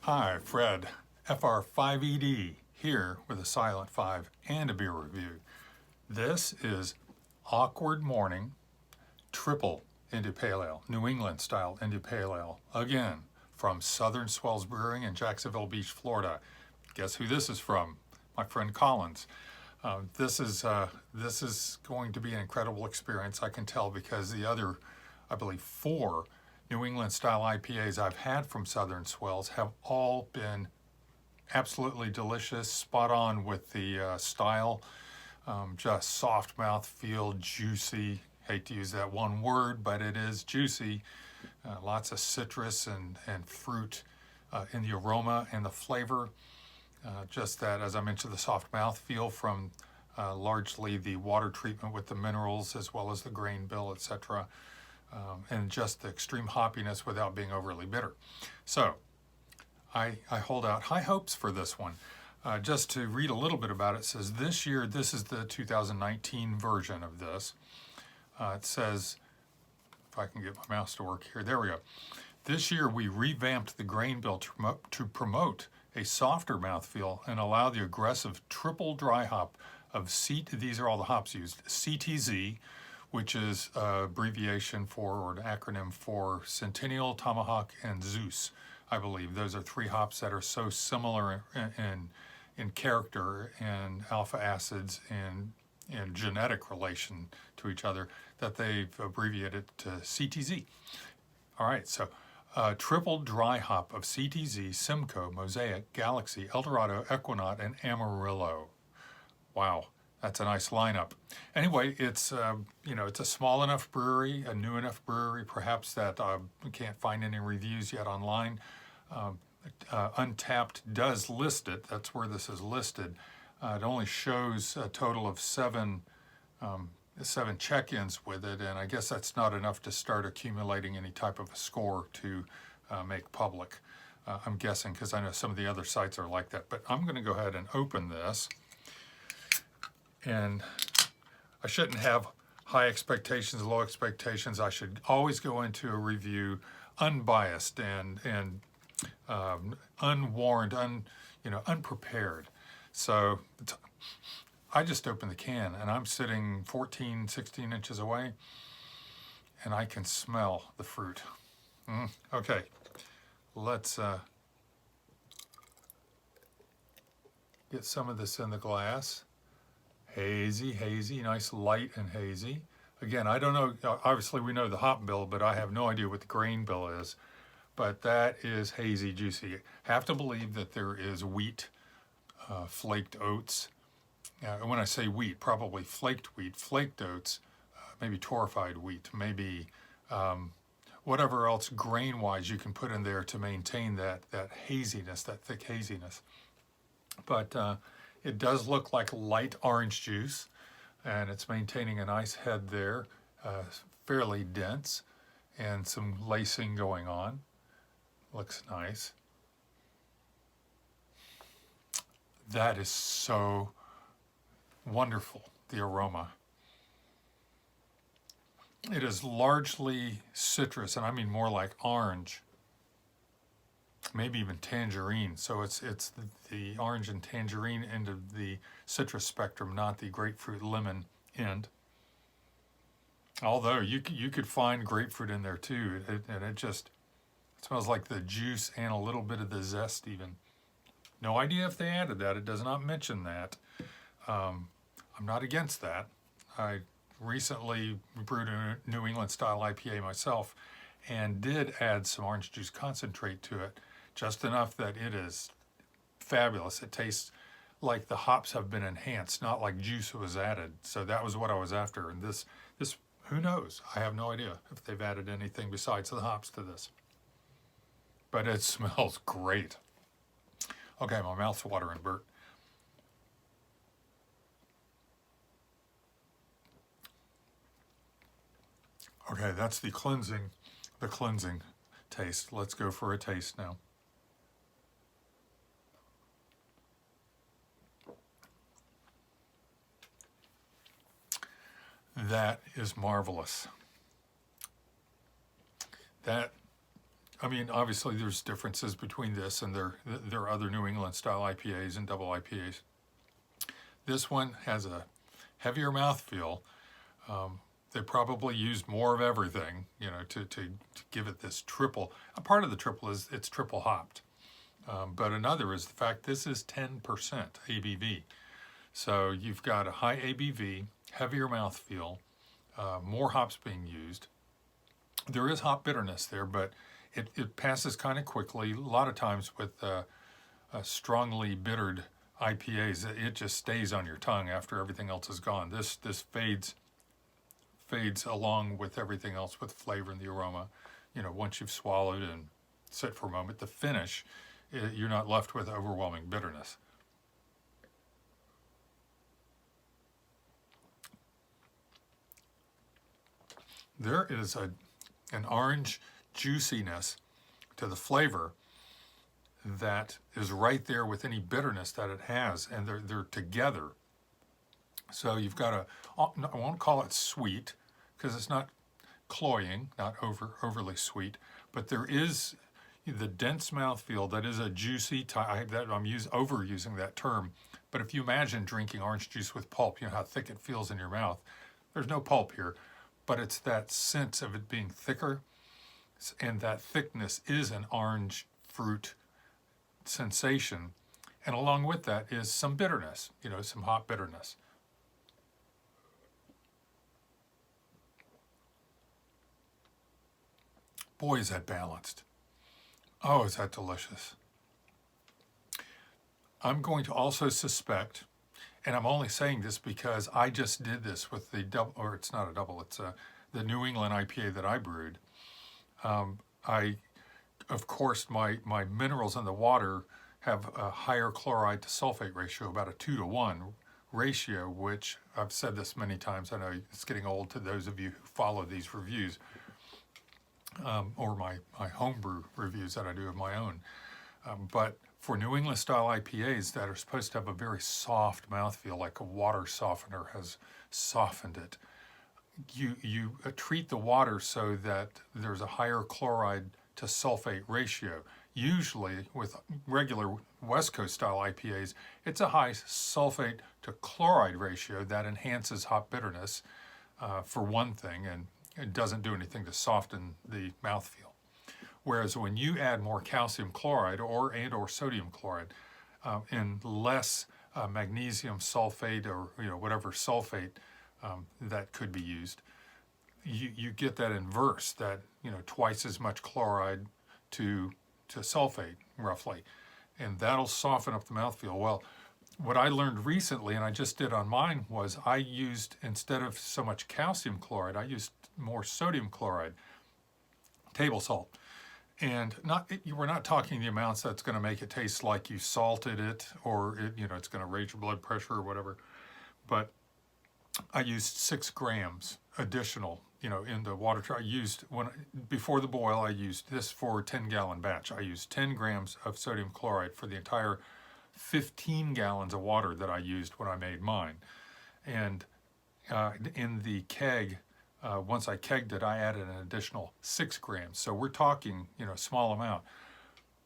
Hi, Fred, FR5ED, here with a Silent 5 and a beer review. This is Awkward Morning Triple India Pale Ale, New England style India Pale Ale, again from Southern Swells Brewing in Jacksonville Beach, Florida. Guess who this is from? My friend Collins. This is going to be an incredible experience, I can tell, because the other, I believe, 4 New England style IPAs I've had from Southern Swells have all been absolutely delicious, spot on with the style, just soft mouth feel, juicy. Hate to use that one word, but it is juicy. Lots of citrus and fruit in the aroma and the flavor. Just that, as I mentioned, the soft mouth feel from largely the water treatment with the minerals as well as the grain bill, etc. And just the extreme hoppiness without being overly bitter. So I hold out high hopes for this one. Just to read a little bit about it, it says this year, this is the 2019 version of this. It says, if I can get my mouse to work here, there we go. This year we revamped the grain bill to promote a softer mouthfeel and allow the aggressive triple dry hop of these are all the hops used, CTZ, which is an abbreviation for, or an acronym for, Centennial, Tomahawk, and Zeus. I believe those are 3 hops that are so similar in character and alpha acids and genetic relation to each other that they've abbreviated to CTZ. All right, so triple dry hop of CTZ, Simcoe, Mosaic, Galaxy, Eldorado, Equinaut, and Amarillo. Wow, that's a nice lineup. Anyway, it's it's a small enough brewery, a new enough brewery, perhaps that we can't find any reviews yet online. Untapped does list it. That's where this is listed. It only shows a total of 7 check-ins with it, and I guess that's not enough to start accumulating any type of a score to make public. I'm guessing, because I know some of the other sites are like that. But I'm going to go ahead and open this. And I shouldn't have high expectations, low expectations. I should always go into a review unbiased and unwarned, unprepared. So I just opened the can, and I'm sitting 14, 16 inches away, and I can smell the fruit. Okay, let's get some of this in the glass. Hazy, nice light and hazy. Again, I don't know, obviously we know the hop bill, but I have no idea what the grain bill is. But that is hazy, juicy. Have to believe that there is wheat, flaked oats. When I say wheat, probably flaked wheat, flaked oats, maybe torrefied wheat, maybe whatever else grain-wise you can put in there to maintain that haziness, that thick haziness. But it does look like light orange juice, and it's maintaining a nice head there, fairly dense, and some lacing going on. Looks nice. That is so wonderful, the aroma. It is largely citrus, and I mean more like orange, maybe even tangerine. So it's the orange and tangerine end of the citrus spectrum, not the grapefruit lemon end. Although you could find grapefruit in there too, and it smells like the juice and a little bit of the zest even. No idea if they added that. It does not mention that. I'm not against that. I recently brewed a New England style IPA myself and did add some orange juice concentrate to it, just enough that it is fabulous. It tastes like the hops have been enhanced, not like juice was added. So that was what I was after. And this, who knows? I have no idea if they've added anything besides the hops to this. But it smells great. Okay, my mouth's watering, Bert. Okay, that's the cleansing taste. Let's go for a taste now. That is marvelous. That I mean, obviously there's differences between this and their other New England style IPAs and double IPAs. This one has a heavier mouthfeel. They probably used more of everything, you know, to give it this triple. A part of the triple is it's triple hopped. But another is the fact this is 10% ABV. So you've got a high ABV, heavier mouthfeel, more hops being used. There is hop bitterness there, but it passes kind of quickly. A lot of times with strongly bittered IPAs, it just stays on your tongue after everything else is gone. This fades along with everything else, with flavor and the aroma. You know, once you've swallowed and sit for a moment, the finish, you're not left with overwhelming bitterness. There is an orange juiciness to the flavor that is right there with any bitterness that it has, and they're together. So you've got I won't call it sweet because it's not cloying, not overly sweet, but there is the dense mouthfeel that is a juicy type. That I'm overusing that term, but if you imagine drinking orange juice with pulp, you know how thick it feels in your mouth. There's no pulp here, but it's that sense of it being thicker, and that thickness is an orange fruit sensation, and along with that is some bitterness, you know, some hop bitterness. Boy, is that balanced. Oh, is that delicious. I'm going to also suspect, and I'm only saying this because I just did this with the double, or it's not a double, it's the New England IPA that I brewed. Of course, my minerals in the water have a higher chloride to sulfate ratio, about a 2-to-1 ratio, which I've said this many times. I know it's getting old to those of you who follow these reviews, or my homebrew reviews that I do of my own. But for New England style IPAs that are supposed to have a very soft mouthfeel, like a water softener has softened it, you treat the water so that there's a higher chloride to sulfate ratio. Usually with regular West Coast style IPAs, it's a high sulfate to chloride ratio that enhances hop bitterness for one thing, and it doesn't do anything to soften the mouthfeel. Whereas when you add more calcium chloride or sodium chloride and less magnesium sulfate, or whatever sulfate that could be used, you get that inverse, that twice as much chloride to sulfate roughly, and that'll soften up the mouthfeel. Well, what I learned recently, and I just did on mine, was I used, instead of so much calcium chloride, I used more sodium chloride, table salt. And we're not talking the amounts that's going to make it taste like you salted it, or it's going to raise your blood pressure or whatever. But I used 6 grams additional, in the water. I used, before the boil, I used this for a 10-gallon batch. I used 10 grams of sodium chloride for the entire 15 gallons of water that I used when I made mine. And in the keg, once I kegged it, I added an additional 6 grams. So we're talking, a small amount.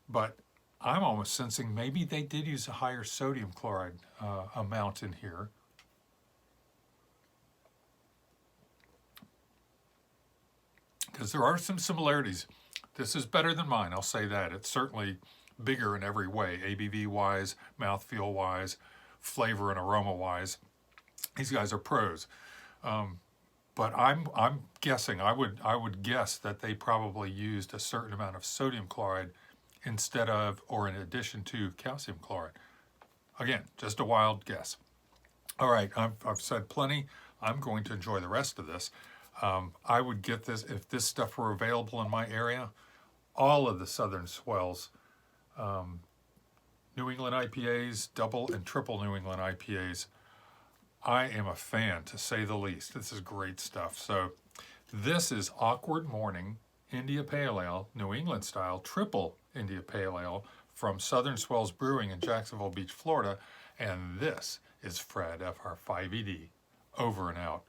But I'm almost sensing maybe they did use a higher sodium chloride amount in here. Because there are some similarities. This is better than mine, I'll say that. It's certainly bigger in every way, ABV-wise, mouthfeel-wise, flavor and aroma-wise. These guys are pros. But I'm guessing, I would guess that they probably used a certain amount of sodium chloride instead of, or in addition to, calcium chloride. Again, just a wild guess. All right, I've said plenty. I'm going to enjoy the rest of this. I would get this, if this stuff were available in my area, all of the Southern Swells, New England IPAs, double and triple New England IPAs. I am a fan, to say the least. This is great stuff. So this is Awkward Morning India Pale Ale, New England style, triple India Pale Ale from Southern Swells Brewing in Jacksonville Beach, Florida. And this is Fred, FR5ED, over and out.